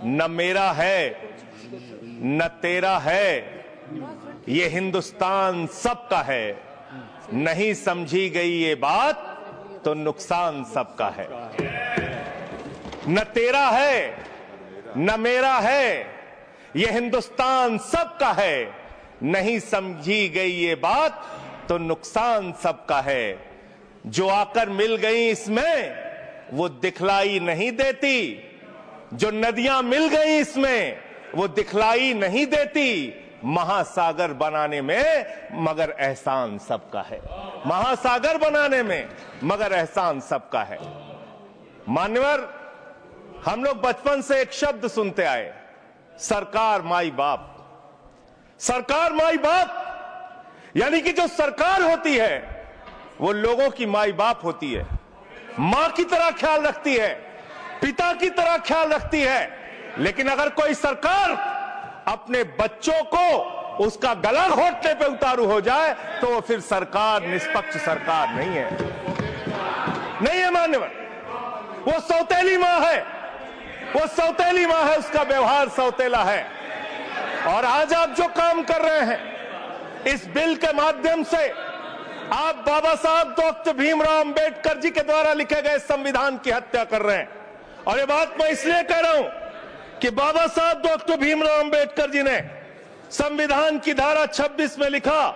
न मेरा है न तेरा है, ये हिंदुस्तान सबका है। नहीं समझी गई ये बात तो नुकसान सबका है। न तेरा है न मेरा है, ये हिंदुस्तान सबका है। नहीं समझी गई ये बात तो नुकसान सबका है। जो आकर मिल गई इसमें वो दिखलाई नहीं देती, जो नदियां मिल गई इसमें वो दिखलाई नहीं देती। महासागर बनाने में मगर एहसान सबका है। महासागर बनाने में मगर एहसान सबका है। मान्यवर, हम लोग बचपन से एक शब्द सुनते आए, सरकार माई बाप। सरकार माई बाप यानी कि जो सरकार होती है वो लोगों की माई बाप होती है, मां की तरह ख्याल रखती है, पिता की तरह ख्याल रखती है। लेकिन अगर कोई सरकार अपने बच्चों को उसका गला घोटने पे उतारू हो जाए तो वो फिर सरकार निष्पक्ष सरकार नहीं है। नहीं है मान्यवर, वो सौतेली मां है, वो सौतेली मां है, उसका व्यवहार सौतेला है। और आज आप जो काम कर रहे हैं इस बिल के माध्यम से, आप बाबा साहब डॉक्टर भीमराव अंबेडकर जी के द्वारा लिखे गए संविधान की हत्या कर रहे हैं। और ये बात मैं इसलिए कह रहा हूं कि बाबा साहब डॉक्टर भीमराव अंबेडकर जी ने संविधान की धारा 26 में लिखा,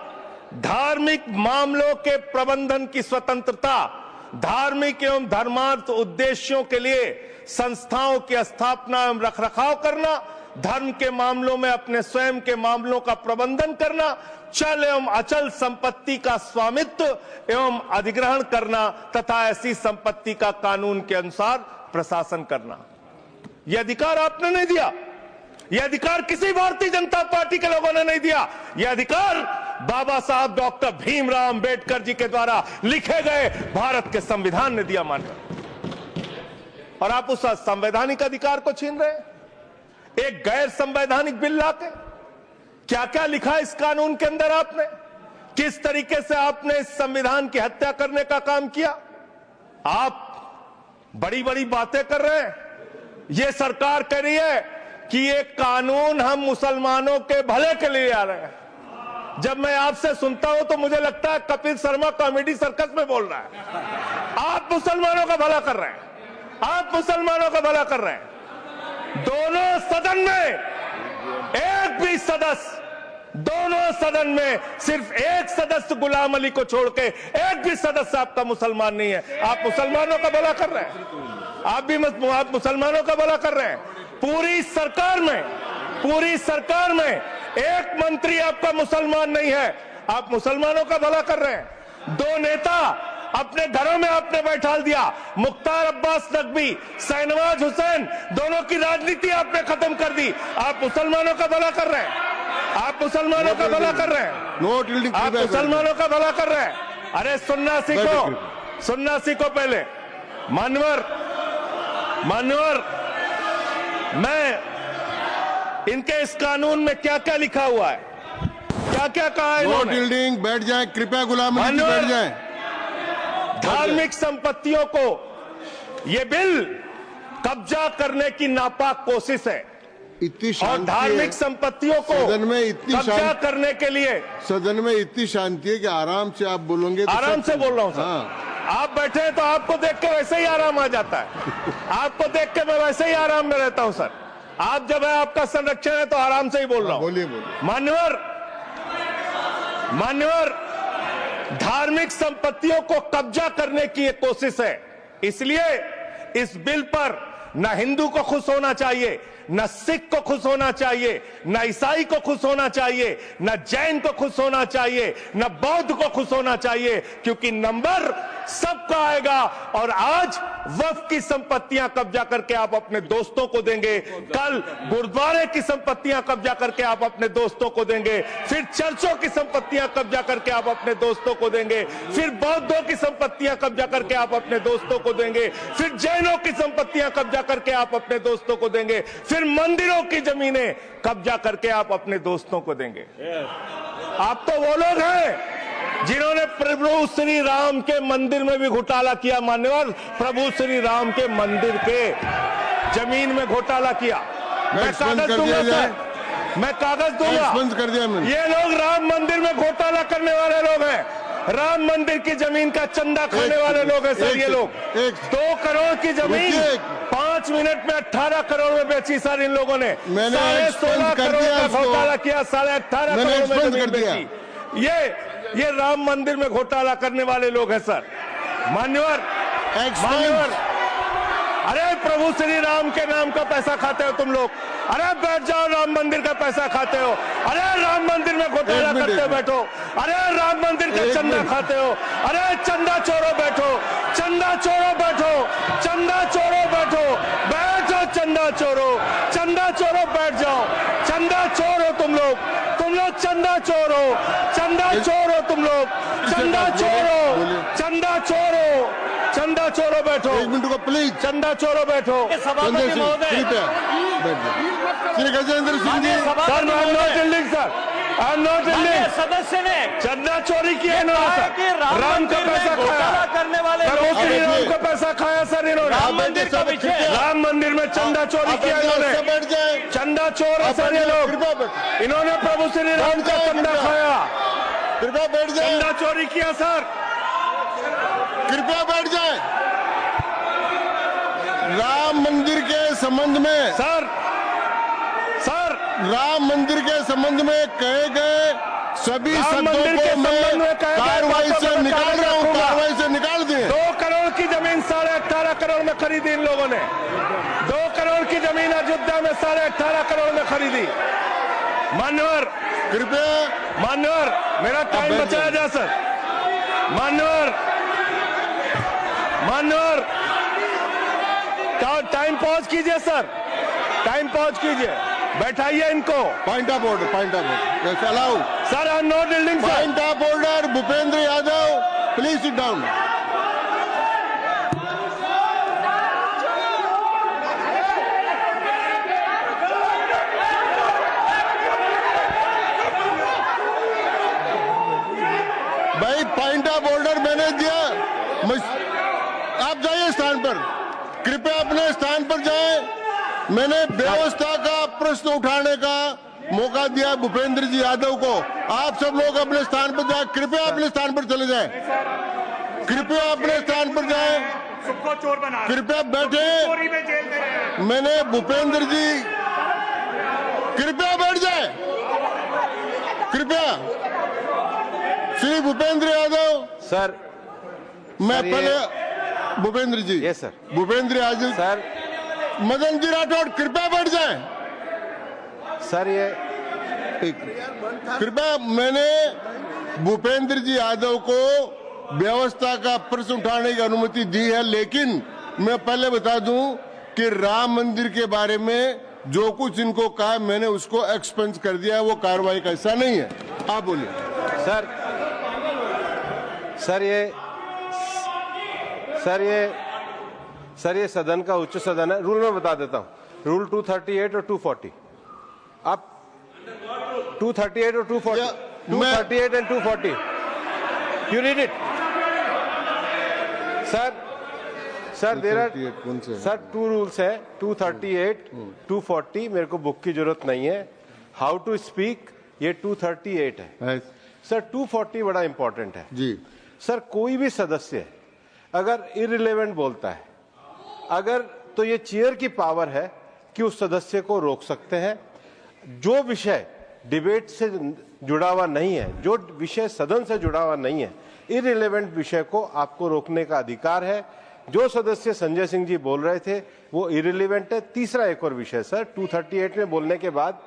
धार्मिक मामलों के प्रबंधन की स्वतंत्रता, धार्मिक एवं धर्मार्थ उद्देश्यों के लिए संस्थाओं की स्थापना एवं रखरखाव करना, धर्म के मामलों में अपने स्वयं के मामलों का प्रबंधन करना, चल एवं अचल संपत्ति का स्वामित्व एवं अधिग्रहण करना तथा ऐसी संपत्ति का कानून के अनुसार प्रशासन करना। यह अधिकार आपने नहीं दिया, यह अधिकार किसी भारतीय जनता पार्टी के लोगों ने नहीं दिया। यह अधिकार बाबा साहब डॉक्टर भीमराव अंबेडकर जी के द्वारा लिखे गए भारत के संविधान ने दिया मानकर। और आप उस संवैधानिक अधिकार को छीन रहे हैं एक गैर संवैधानिक बिल लाके। क्या क्या लिखा इस कानून के अंदर आपने, किस तरीके से आपने इस संविधान की हत्या करने का काम किया। आप बड़ी बड़ी बातें कर रहे हैं। ये सरकार कह रही है कि ये कानून हम मुसलमानों के भले के लिए आ रहे हैं। जब मैं आपसे सुनता हूं तो मुझे लगता है कपिल शर्मा कॉमेडी सर्कस में बोल रहा है। आप मुसलमानों का भला कर रहे हैं, आप मुसलमानों का भला कर रहे हैं। दोनों सदन में एक भी सदस्य, दोनों सदन में सिर्फ एक सदस्य गुलाम अली को छोड़ के एक भी सदस्य आपका मुसलमान नहीं है। आप मुसलमानों का भला कर रहे हैं, आप मुसलमानों का भला कर रहे हैं। पूरी सरकार में एक मंत्री आपका मुसलमान नहीं है, आप मुसलमानों का भला कर रहे हैं। दो नेता अपने घरों में आपने बैठा दिया, मुख्तार अब्बास नकवी, शाहनवाज हुसैन, दोनों की राजनीति आपने खत्म कर दी। आप मुसलमानों का भला कर रहे हैं, आप मुसलमानों का भला कर रहे हैं, आप मुसलमानों का भला कर रहे हैं। अरे सुनना सीखो, सुनना सीखो पहले। मान्यवर, मैं इनके इस कानून में क्या क्या लिखा हुआ है, क्या क्या कहा है इन्होंने। बैठ जाए कृपया, गुलाम अली जी बैठ जाए। धार्मिक संपत्तियों को ये बिल कब्जा करने की नापाक कोशिश है। इतनी और धार्मिक संपत्तियों को सदन में इतनी कब्जा करने के लिए सदन में इतनी शांति है कि आराम से आप बोलोगे तो आराम से बोल रहा हूं सर। हाँ। आप बैठे हैं तो आपको देख के वैसे ही आराम आ जाता है। आपको देख के मैं वैसे ही आराम में रहता हूं सर। आप जब है आपका संरक्षण है तो आराम से ही बोल रहा हूं। बोलिए। मान्यवर, धार्मिक संपत्तियों को कब्जा करने की एक कोशिश है। इसलिए इस बिल पर न हिंदू को खुश होना चाहिए, न सिख को खुश होना चाहिए, न ईसाई को खुश होना चाहिए, न जैन को खुश होना चाहिए, न बौद्ध को खुश होना चाहिए, क्योंकि नंबर सबका आएगा। और आज वक्फ की संपत्तियां कब्जा करके आप अपने दोस्तों को देंगे, कल गुरुद्वारे की संपत्तियां कब्जा करके आप अपने दोस्तों को देंगे, फिर चर्चों की संपत्तियां कब्जा करके आप अपने दोस्तों को देंगे, फिर बौद्धों की संपत्तियां कब्जा करके आप अपने दोस्तों को देंगे, फिर जैनों की संपत्तियां कब्जा करके आप अपने दोस्तों को देंगे, फिर मंदिरों की जमीनें कब्जा करके आप अपने दोस्तों को देंगे। आप तो वो लोग हैं जिन्होंने प्रभु श्री राम के मंदिर में भी घोटाला किया। मान्यवर, प्रभु श्री राम के मंदिर के जमीन में घोटाला किया। मैं एक्सपेंस कागज कर दूंगा दिया जाए। सर, मैं कागज दूंगा। एक्सपेंस कर दिया मैंने। ये लोग राम मंदिर में घोटाला करने वाले लोग हैं, राम मंदिर की जमीन का चंदा खाने वाले लोग हैं सर। ये लोग 2 करोड़ की जमीन 5 मिनट में 18 करोड़ में बेची सर इन लोगों ने। मैंने 16.5 करोड़ का घोटाला किया, 18.5 करोड़ में जमीन बेची। ये राम मंदिर में घोटाला करने वाले लोग हैं सर। मान्यवर, अरे प्रभु श्री राम के नाम का पैसा खाते हो तुम लोग। अरे बैठ जाओ, राम मंदिर का पैसा खाते हो। अरे राम मंदिर में घोटाला करते हो, बैठो। अरे राम मंदिर का चंदा खाते हो। अरे चंदा चोरो बैठो, चंदा चोरो बैठो, चंदा चोरो बैठो, बैठो चंदा चोरो, चंदा चोरो बैठ जाओ। चंदा चोर हो तुम लोग चंदा चोर हो, चंदा चोर हो तुम लोग, चंदा चोर हो, चंदा चोर हो, चंदा चोरो बैठो। 1 मिनट को प्लीज। चंदा चोरो बैठो। सभापति महोदय, Shri Gajendra Singh ji. Sir I am not yielding sir, I am not yielding. सदस्य ने चंदा चोरी किया इन्होंने सर, राम का पैसा खाया करने वाले राम का पैसा खाया सर इन्होंने। राम मंदिर का विषय, राम मंदिर में चंदा चोरी किया इन्होंने। बैठ जाए। चंदा चोर है सर ये लोग। इन्होंने प्रभु श्री राम का चंदा खाया, कृपया बैठ जाए। चंदा चोरी किया सर। कृपया बैठ जाए। राम मंदिर के संबंध में सर राम मंदिर के संबंध में कहे गए सभी शब्दों को मैं कार्रवाई से निकाल रहा हूं, कार्रवाई से निकाल दिए। 2 करोड़ की जमीन 18.5 करोड़ में खरीदी इन लोगों ने। 2 करोड़ की जमीन अयोध्या में 18.5 करोड़ में खरीदी। मान्यवर, कृपया मान्यवर मेरा टाइम बचाया जाए सर। मान्यवर टाइम पॉज कीजिए सर, टाइम पॉज कीजिए, बैठाइए इनको। Point of order yes allow sir. I am not yielding sir. Point of order Bhupendra Yadav please sit down. भाई पॉइंट ऑफ ऑर्डर मैंने दिया, आप जाइए स्थान पर, कृपया अपने स्थान पर जाएं। मैंने व्यवस्था का प्रश्न उठाने का मौका दिया भूपेंद्र जी यादव को। आप सब लोग अपने स्थान पर जाएं, कृपया अपने स्थान पर चले जाएं, कृपया अपने स्थान पर जाएं, सबको चोर बना, कृपया बैठे। चोरी में जेल में रहे। मैंने भूपेंद्र जी कृपया बैठ जाए, कृपया। श्री भूपेंद्र यादव सर, मैं पहले Bhupendra ji, yes sir, Bhupendra Yadav sir, Madan ji Rathore कृपया बैठ जाएं। सर ये कृपया, मैंने भूपेंद्र जी यादव को व्यवस्था का प्रश्न उठाने की अनुमति दी है, लेकिन मैं पहले बता दूं कि राम मंदिर के बारे में जो कुछ इनको कहा मैंने उसको एक्सपेंस कर दिया है, वो कार्रवाई का हिस्सा नहीं है। आप बोलिए सर ये सदन का उच्च सदन है। रूल में बता देता हूं, रूल 238 और 240। आप 238 और 240, 238 and 240, you read it sir. There are sir 2 rules है, 238, 240। मेरे को बुक की जरूरत नहीं है। हाउ टू स्पीक ये 238 है सर। 240 बड़ा इंपॉर्टेंट है जी सर। कोई भी सदस्य अगर इररिलेवेंट बोलता है, अगर तो ये चेयर की पावर है कि उस सदस्य को रोक सकते हैं। जो विषय डिबेट से जुड़ा हुआ नहीं है, जो विषय सदन से जुड़ा हुआ नहीं है, इररिलेवेंट विषय को आपको रोकने का अधिकार है। जो सदस्य संजय सिंह जी बोल रहे थे वो इररिलेवेंट है। तीसरा एक और विषय सर, 238 में बोलने के बाद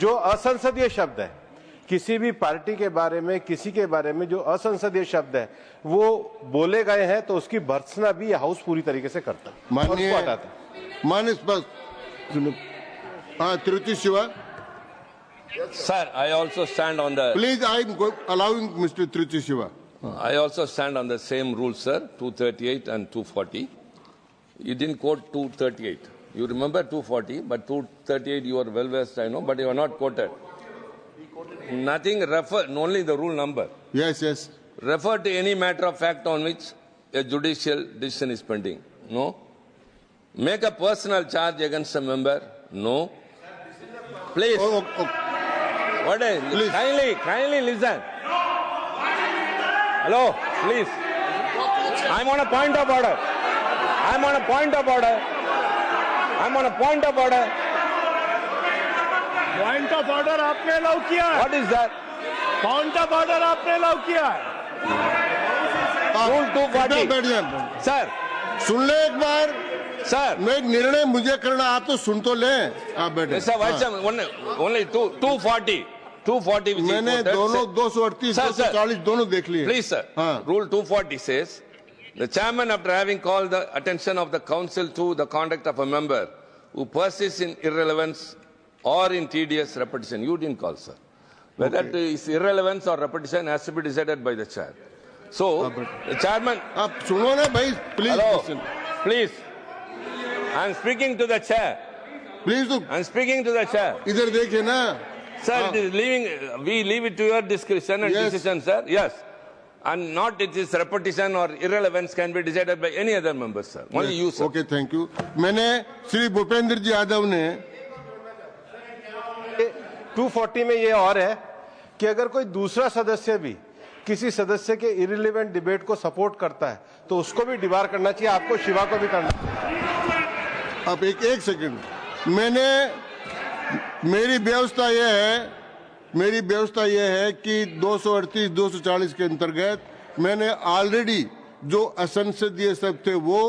जो असंसदीय शब्द है, किसी भी पार्टी के बारे में, किसी के बारे में जो असंसदीय शब्द है वो बोले गए हैं, तो उसकी भर्त्सना भी हाउस पूरी तरीके से करता है और उसको हटाता है। माननीय Tiruchi Shiva, Sir, I also stand on the. Please I am allowing mister Tiruchi Shiva. I also stand on the same rule, sir. 238 and 240. You didn't quote 238. You remember 240, but 238 you are well versed, I know, but you are not quoted. Nothing refer, only the rule number. Yes, yes. Refer to any matter of fact on which a judicial decision is pending. No. Make a personal charge against a member. No. Please. What is? Please. Kindly listen. Hello, please. I'm on a point of order. I'm on a point of order. I'm on a point of order. Point of order आपने allow किया है। What is that? Point of order आपने allow किया है। Rule 240. बैठ जाए, Sir, सुन ले एक बार। sir. मैं निर्णय मुझे करना, आप तो सुन तो लें। आप बैठे। Mr. Vice Chairman, only 240. 240 which is मैंने quoted, दोनों say- 238, Sir, sir. 240 दोनों देख लिए। Please, sir. हाँ। Rule 240 says, the chairman, after having called the attention of the council to the conduct of a member who persists in irrelevance or in tedious repetition, you didn't call, sir. Whether it is irrelevance or repetition has to be decided by the chair. So, the chairman, आप सुनो ना भाई, please hello, please. I'm speaking to the chair. Please तो I'm speaking to the chair. इधर देखिए ना। Sir, it is we leave it to your discretion and Yes. decision, sir. Yes. And not it is repetition or irrelevance can be decided by any other member, sir. Only you, sir. Okay, thank you. मैंने श्री भूपेंद्र जी यादव ने 240 में ये और है कि अगर कोई दूसरा सदस्य भी किसी सदस्य के इरिलेवेंट डिबेट को सपोर्ट करता है तो उसको भी डिबार करना चाहिए, आपको शिवा को भी करना चाहिए। अब एक सेकंड, मेरी व्यवस्था यह है कि 238, 240 के अंतर्गत मैंने ऑलरेडी जो असंसदीय सब थे वो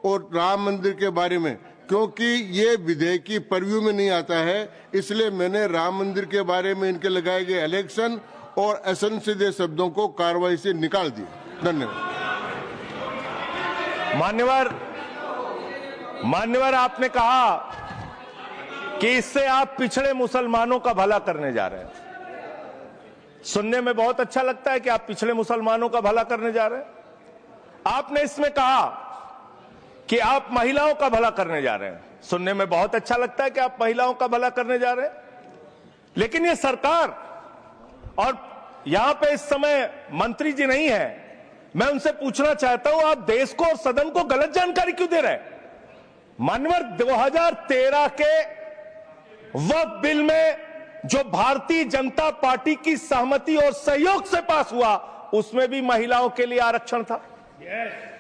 और राम मंदिर के बारे में, क्योंकि ये विधेयक की परव्यू में नहीं आता है, इसलिए मैंने राम मंदिर के बारे में इनके लगाए गए इलेक्शन और असंसदीय शब्दों को कार्रवाई से निकाल दिया। धन्यवाद। मान्यवर, आपने कहा कि इससे आप पिछड़े मुसलमानों का भला करने जा रहे हैं। सुनने में बहुत अच्छा लगता है कि आप पिछड़े मुसलमानों का भला करने जा रहे हैं। आपने इसमें कहा कि आप महिलाओं का भला करने जा रहे हैं। सुनने में बहुत अच्छा लगता है कि आप महिलाओं का भला करने जा रहे हैं, लेकिन ये सरकार और यहां पे इस समय मंत्री जी नहीं है, मैं उनसे पूछना चाहता हूं, आप देश को और सदन को गलत जानकारी क्यों दे रहे हैं? मानवर, 2013 के वक्फ बिल में जो भारतीय जनता पार्टी की सहमति और सहयोग से पास हुआ, उसमें भी महिलाओं के लिए आरक्षण था।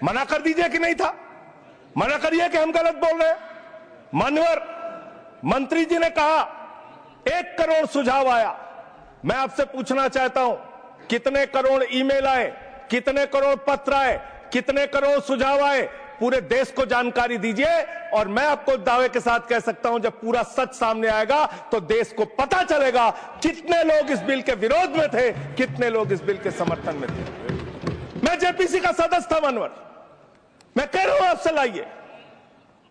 मना कर दीजिए कि नहीं था, मना करिए कि हम गलत बोल रहे हैं। मानवर, मंत्री जी ने कहा 1 करोड़ सुझाव आया। मैं आपसे पूछना चाहता हूं, कितने करोड़ ईमेल आए, कितने करोड़ पत्र आए, कितने करोड़ सुझाव आए? पूरे देश को जानकारी दीजिए, और मैं आपको दावे के साथ कह सकता हूं, जब पूरा सच सामने आएगा तो देश को पता चलेगा कितने लोग इस बिल के विरोध में थे, कितने लोग इस बिल के समर्थन में थे। मैं जेपीसी का सदस्य था मानवर, मैं कह रहा हूं आपसे लाइए।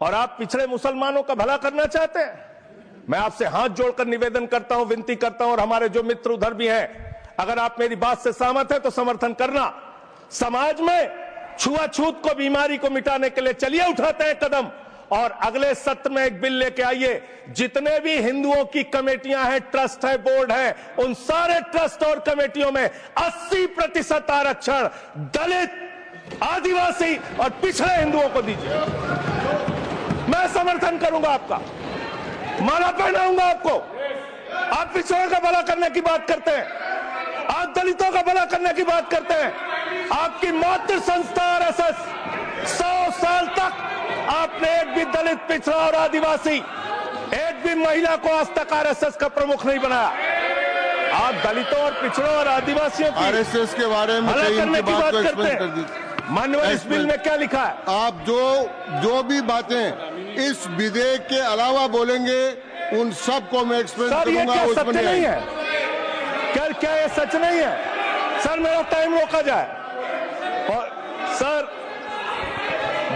और आप पिछड़े मुसलमानों का भला करना चाहते हैं? मैं आपसे हाथ जोड़कर निवेदन करता हूं, विनती करता हूं, और हमारे जो मित्र उधर भी हैं, अगर आप मेरी बात से सहमत हैं तो समर्थन करना। समाज में छुआछूत को, बीमारी को मिटाने के लिए चलिए उठाते हैं कदम, और अगले सत्र में एक बिल लेके आइए। जितने भी हिंदुओं की कमेटियां हैं, ट्रस्ट है, बोर्ड है, उन सारे ट्रस्ट और कमेटियों में 80% आरक्षण दलित, आदिवासी और पिछड़े हिंदुओं को दीजिए। मैं समर्थन करूंगा आपका, माला पहनाऊंगा आपको। आप पिछड़ों का भला करने की बात करते हैं, आप दलितों का भला करने की बात करते हैं। आपकी मातृ संस्था आरएसएस 100 साल तक आपने एक भी दलित, पिछड़ा और आदिवासी, एक भी महिला को आज तक आरएसएस का प्रमुख नहीं बनाया। आप दलितों और पिछड़ों और आदिवासियों की आरएसएस के बारे में भला करने की बात करते कर हैं। दीजिए। माननीय, इस बिल में क्या लिखा है? आप जो भी बातें इस विधेयक के अलावा बोलेंगे, उन सबको मैं एक्सप्लेन सर, ये करूंगा। क्या उसमें सत्य नहीं है? क्या ये सच नहीं है? सर, मेरा टाइम रोका जाए। और सर,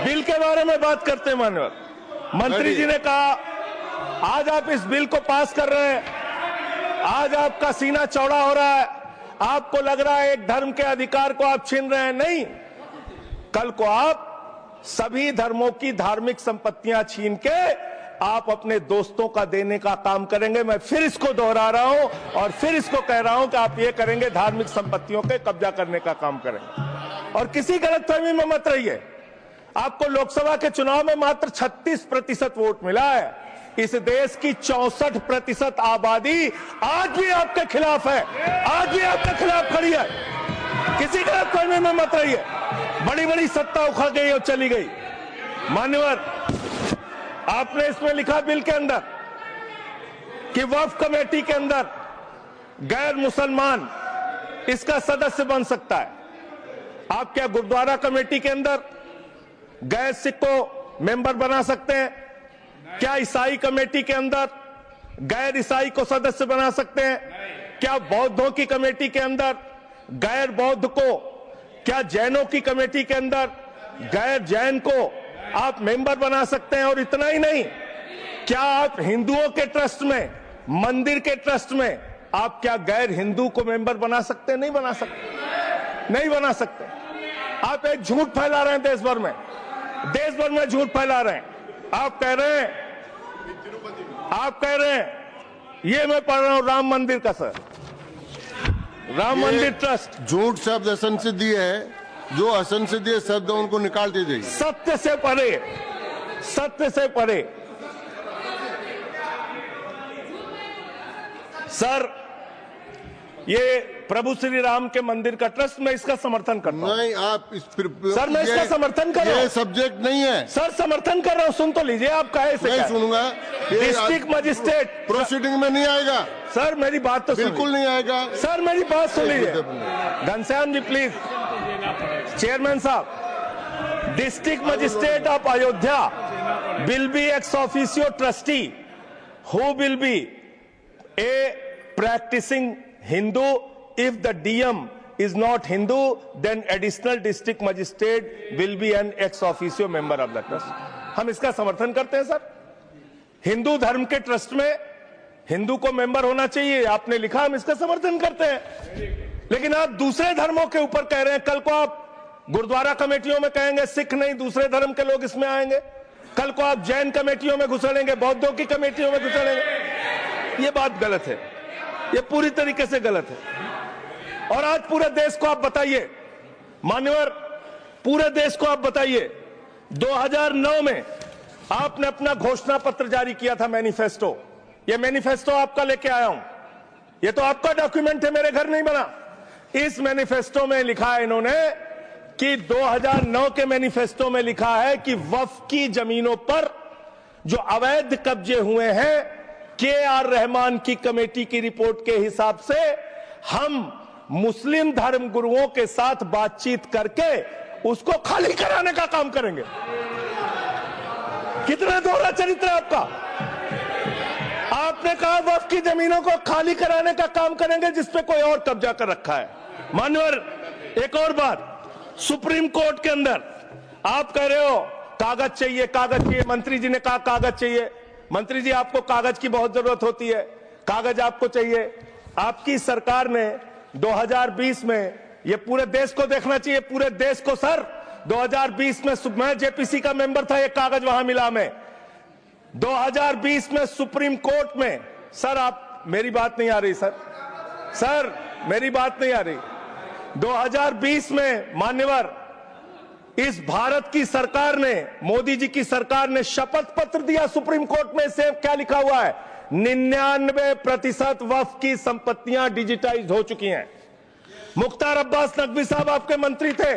बिल के बारे में बात करते हैं माननीय। मंत्री जी ने कहा आज आप इस बिल को पास कर रहे हैं, आज आपका सीना चौड़ा हो रहा है, आपको लग रहा है एक धर्म के अधिकार को आप छीन रहे हैं। नहीं, कल को आप सभी धर्मों की धार्मिक संपत्तियां छीन के आप अपने दोस्तों का देने का काम करेंगे। मैं फिर इसको दोहरा रहा हूं और फिर इसको कह रहा हूं कि आप ये करेंगे, धार्मिक संपत्तियों के कब्जा करने का काम करेंगे। और किसी गलतफहमी में मत रहिए। आपको लोकसभा के चुनाव में मात्र 36% वोट मिला है, इस देश की 64% आबादी आज भी आपके खिलाफ है, आज भी आपके खिलाफ खड़ी है। किसी गलत फहमी में मत रहिए। बड़ी बड़ी सत्ता उखड़ गई और चली गई। मान्यवर, आपने इसमें लिखा बिल के अंदर कि वक्फ कमेटी के अंदर गैर मुसलमान इसका सदस्य बन सकता है। आप क्या गुरुद्वारा कमेटी के अंदर गैर सिख को मेंबर बना सकते हैं? क्या ईसाई कमेटी के अंदर गैर ईसाई को सदस्य बना सकते हैं? क्या बौद्धों की कमेटी के अंदर गैर बौद्ध को, क्या जैनों की कमेटी के अंदर गैर जैन को आप मेंबर बना सकते हैं? और इतना ही नहीं, क्या आप हिंदुओं के ट्रस्ट में, मंदिर के ट्रस्ट में आप क्या गैर हिंदू को मेंबर बना सकते हैं? नहीं बना सकते, नहीं बना सकते। आप एक झूठ फैला रहे हैं देश भर में झूठ फैला रहे हैं। आप कह रहे हैं ये मैं पढ़ रहा हूं राम मंदिर का, सर, राम मंदिर ट्रस्ट। झूठ शब्द असंसदीय है, जो असंसदीय शब्द उनको निकाल दीजिए। सत्य से परे, सत्य से परे। सर, ये प्रभु श्री राम के मंदिर का ट्रस्ट, मैं इसका समर्थन करता हूं। नहीं, आप सर, मैं इसका समर्थन कर रहा हूं। ये सब्जेक्ट नहीं है सर, समर्थन कर रहा हूं। सुन तो लीजिए, आप कहे से नहीं सुनूंगा। डिस्ट्रिक्ट मजिस्ट्रेट प्रोसीडिंग में नहीं आएगा सर, मेरी बात तो बिल्कुल नहीं आएगा। सर, मेरी बात सुन लीजिए। घनश्याम जी प्लीज, चेयरमैन साहब, district magistrate of Ayodhya will be ex officio trustee who will be A practicing Hindu. If the DM is not Hindu, then additional district magistrate will be an ex officio member of the trust. हम इसका समर्थन करते हैं sir. Hindu धर्म के trust में हिंदू को member होना चाहिए, आपने लिखा, हम इसका समर्थन करते हैं। लेकिन आप दूसरे धर्मों के ऊपर कह रहे हैं। कल को आप गुरुद्वारा कमेटियों में कहेंगे सिख नहीं, दूसरे धर्म के लोग इसमें आएंगे। कल को आप जैन कमेटियों में घुसड़ेंगे, बौद्धों की कमेटियों में घुसड़ेंगे। ये बात गलत है, ये पूरी तरीके से गलत है। और आज पूरे देश को आप बताइए, मान्यवर, पूरे देश को आप बताइए, 2009 में आपने अपना घोषणा पत्र जारी किया था, मैनिफेस्टो। ये मैनिफेस्टो आपका लेके आया हूं, ये तो आपका डॉक्यूमेंट है, मेरे घर नहीं बना। इस मैनिफेस्टो में लिखा है इन्होंने कि 2009 के मैनिफेस्टो में लिखा है कि वक्फ की जमीनों पर जो अवैध कब्जे हुए हैं, के.आर. रहमान की कमेटी की रिपोर्ट के हिसाब से हम मुस्लिम धर्म गुरुओं के साथ बातचीत करके उसको खाली कराने का काम करेंगे। कितना दोहरा चरित्र है आपका। आपने कहा वक्फ की जमीनों को खाली कराने का काम करेंगे जिसपे कोई और कब्जा कर रखा है। मान्यवर, एक और बात, सुप्रीम कोर्ट के अंदर आप कह रहे हो कागज चाहिए, कागज चाहिए। मंत्री जी ने कहा कागज चाहिए। मंत्री जी, आपको कागज की बहुत जरूरत होती है, कागज आपको चाहिए। आपकी सरकार ने 2020 में, ये पूरे देश को देखना चाहिए, पूरे देश को सर, 2020 में मैं जेपीसी का मेंबर था, ये कागज वहां मिला मैं 2020 में सुप्रीम कोर्ट में। सर, आप, मेरी बात नहीं आ रही सर, मेरी बात नहीं आ रही। 2020 में मान्यवर, इस भारत की सरकार ने, मोदी जी की सरकार ने शपथ पत्र दिया सुप्रीम कोर्ट में। से क्या लिखा हुआ है? 99% वक्फ की संपत्तियां डिजिटाइज हो चुकी हैं। मुख्तार अब्बास नकवी साहब आपके मंत्री थे,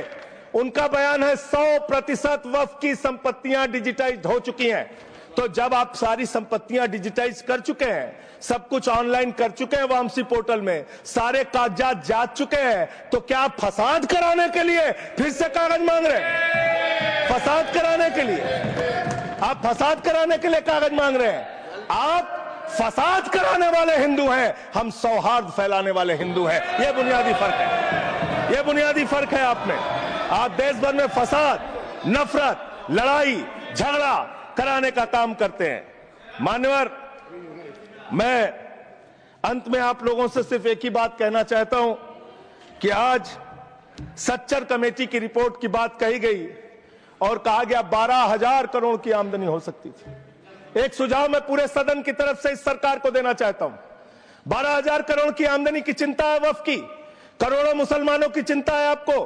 उनका बयान है 100% वक्फ की संपत्तियां डिजिटाइज हो चुकी हैं। तो जब आप सारी संपत्तियां डिजिटाइज कर चुके हैं, सब कुछ ऑनलाइन कर चुके हैं वामसी पोर्टल में, सारे कागजात जांच चुके हैं, तो क्या आप फसाद कराने के लिए फिर से कागज मांग रहे हैं? फसाद कराने के लिए, आप फसाद कराने के लिए कागज मांग रहे हैं। आप फसाद कराने वाले हिंदू हैं, हम सौहार्द फैलाने वाले हिंदू हैं। यह बुनियादी फर्क है, यह बुनियादी फर्क है। आप देश भर में फसाद, नफरत, लड़ाई, झगड़ा कराने का काम करते हैं। मान्यवर, मैं अंत में आप लोगों से सिर्फ एक ही बात कहना चाहता हूं कि आज सच्चर कमेटी की रिपोर्ट की बात कही गई और कहा गया 12,000 करोड़ की आमदनी हो सकती थी। एक सुझाव मैं पूरे सदन की तरफ से इस सरकार को देना चाहता हूं। 12,000 करोड़ की आमदनी की चिंता है वक्फ की, करोड़ों मुसलमानों की चिंता है आपको।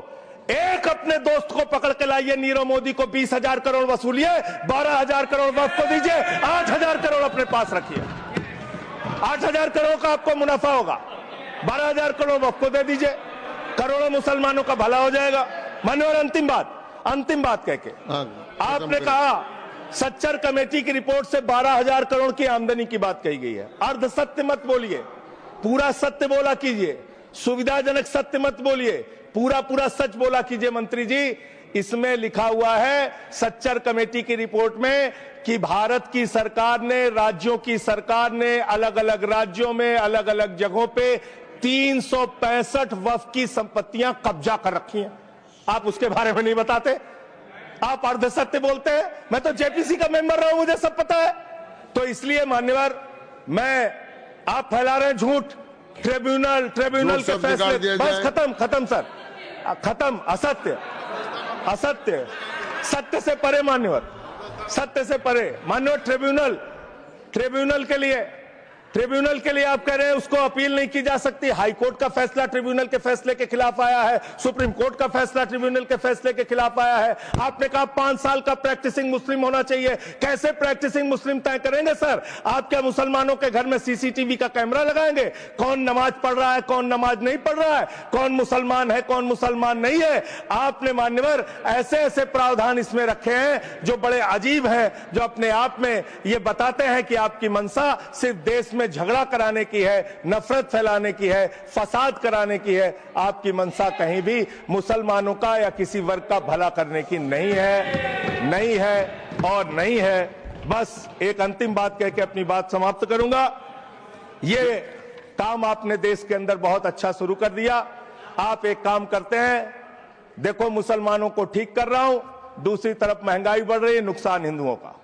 एक अपने दोस्त को पकड़ के लाइए, नीरव मोदी को 20,000 करोड़ वसूलिए, 12,000 करोड़ वक्फ को दीजिए, 8,000 करोड़ अपने पास रखिए। 8,000 करोड़ का आपको मुनाफा होगा, 12,000 करोड़ वक्फ को दे दीजिए, करोड़ों मुसलमानों का भला हो जाएगा। मान्यवर, अंतिम बात कह के आपने कहा सच्चर कमेटी की रिपोर्ट से 12,000 करोड़ की आमदनी की बात कही गई है। अर्ध सत्य मत बोलिए, पूरा सत्य बोला कीजिए। सुविधाजनक सत्य मत बोलिए, पूरा सच बोला कीजिए। मंत्री जी, इसमें लिखा हुआ है सच्चर कमेटी की रिपोर्ट में कि भारत की सरकार ने, राज्यों की सरकार ने अलग अलग राज्यों में अलग अलग जगहों पे 365 वक्फ की संपत्तियां कब्जा कर रखी हैं। आप उसके बारे में नहीं बताते, आप अर्ध सत्य बोलते हैं। मैं तो जेपीसी का मेंबर रहा हूं, मुझे सब पता है। तो इसलिए मान्यवर, आप फैला रहे हैं झूठ। ट्रिब्यूनल के फैसले, बस खत्म सर, खत्म। असत्य, सत्य से परे मान्यवर, सत्य से परे मान्यवर। ट्रिब्यूनल के लिए आप कह रहे हैं उसको अपील नहीं की जा सकती। हाई कोर्ट का फैसला ट्रिब्यूनल के फैसले के खिलाफ आया है, सुप्रीम कोर्ट का फैसला ट्रिब्यूनल के फैसले के खिलाफ आया है। आपने कहा 5 साल का प्रैक्टिसिंग मुस्लिम होना चाहिए। कैसे प्रैक्टिसिंग मुस्लिम तय करेंगे सर? आप क्या मुसलमानों के घर में सीसीटीवी का कैमरा लगाएंगे? कौन नमाज पढ़ रहा है, कौन नमाज नहीं पढ़ रहा है, कौन मुसलमान है, कौन मुसलमान नहीं है? आपने मान्यवर ऐसे प्रावधान इसमें रखे हैं जो बड़े अजीब हैं, जो अपने आप में ये बताते हैं कि आपकी मंशा सिर्फ देश में झगड़ा कराने की है, नफरत फैलाने की है, फसाद कराने की है। आपकी मंशा कहीं भी मुसलमानों का या किसी वर्ग का भला करने की नहीं है। बस एक अंतिम बात कह के अपनी बात समाप्त करूंगा। ये काम आपने देश के अंदर बहुत अच्छा शुरू कर दिया। आप एक काम करते हैं, देखो मुसलमानों को ठीक कर रहा हूं, दूसरी तरफ महंगाई बढ़ रही है, नुकसान हिंदुओं का।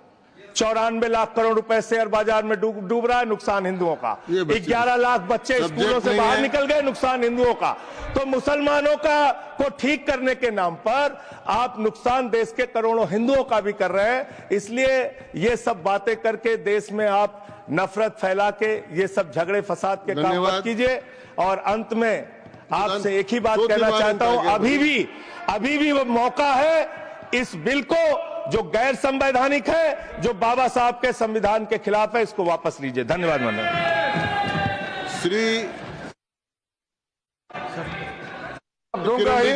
94 लाख करोड़ रुपए शेयर बाजार में डूब रहा है, नुकसान हिंदुओं का। 11 लाख बच्चे स्कूलों से बाहर निकल गए, नुकसान हिंदुओं का। तो मुसलमानों को ठीक करने के नाम पर आप नुकसान देश के करोड़ों हिंदुओं का भी कर रहे हैं। इसलिए ये सब बातें करके देश में आप नफरत फैला के ये सब झगड़े फसाद के काम मत कीजिए। और अंत में आपसे एक ही बात कहना चाहता हूं, अभी भी वो मौका है इस बिल को जो गैर संवैधानिक है, जो बाबा साहब के संविधान के खिलाफ है, इसको वापस लीजिए। धन्यवाद। दूंगा ही।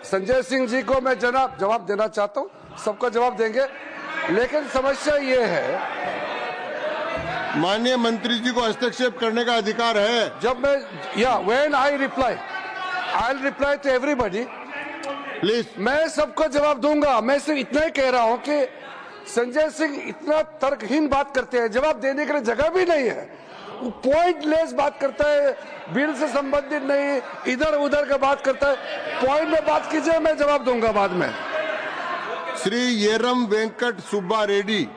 संजय सिंह जी को मैं जवाब देना चाहता हूं, सबका जवाब देंगे, लेकिन समस्या ये है, माननीय मंत्री जी को हस्तक्षेप करने का अधिकार है। जब मैं when I reply to everybody please, मैं सबको जवाब दूंगा। मैं सिर्फ इतना ही कह रहा हूं कि संजय सिंह इतना तर्कहीन बात करते हैं, जवाब देने के लिए जगह भी नहीं है। पॉइंटलेस बात करता है, बिल से संबंधित नहीं, इधर उधर का बात करता है। पॉइंट में बात कीजिए, मैं जवाब दूंगा बाद में। श्री येरम वेंकट सुब्बा रेड्डी।